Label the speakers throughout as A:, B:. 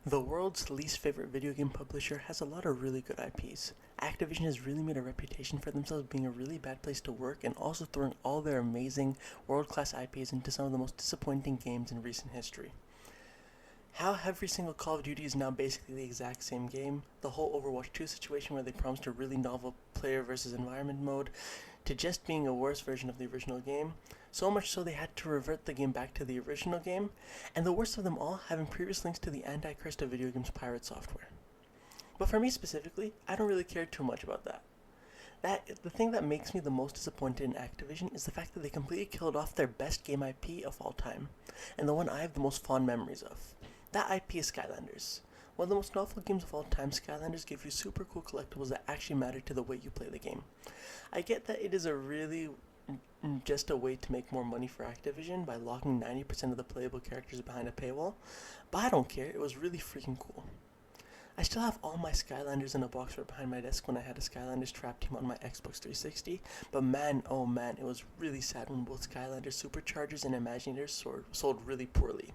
A: The world's least favorite video game publisher has a lot of really good IPs. Activision has really made a reputation for themselves being a really bad place to work and also throwing all their amazing world-class IPs into some of the most disappointing games in recent history. How every single Call of Duty is now basically the exact same game, the whole Overwatch 2 situation where they promised a really novel player versus environment mode, to just being a worse version of the original game, so much so they had to revert the game back to the original game, and the worst of them all, having previous links to the Antichrist of video games pirate software. But for me specifically, I don't really care too much about that. The thing that makes me the most disappointed in Activision is the fact that they completely killed off their best game IP of all time, and the one I have the most fond memories of. That IP is Skylanders. One of the most novel games of all time, Skylanders give you super cool collectibles that actually matter to the way you play the game. I get that it is just a way to make more money for Activision by locking 90% of the playable characters behind a paywall, but I don't care, it was really freaking cool. I still have all my Skylanders in a box right behind my desk when I had a Skylanders Trap Team on my Xbox 360, but man, oh man, it was really sad when both Skylanders Superchargers and Imagineers sold really poorly.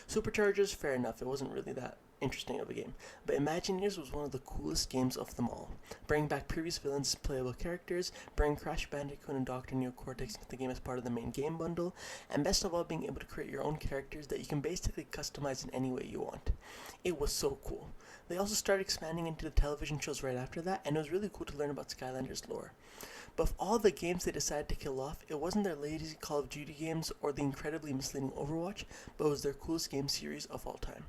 A: Superchargers, fair enough, it wasn't really that interesting of a game, but Imagineers was one of the coolest games of them all, bringing back previous villains' playable characters, bringing Crash Bandicoot and Dr. Neocortex into the game as part of the main game bundle, and best of all, being able to create your own characters that you can basically customize in any way you want. It was so cool. They also started expanding into the television shows right after that, and it was really cool to learn about Skylanders lore. But of all the games they decided to kill off, it wasn't their lazy Call of Duty games or the incredibly misleading Overwatch, but it was their coolest game series of all time.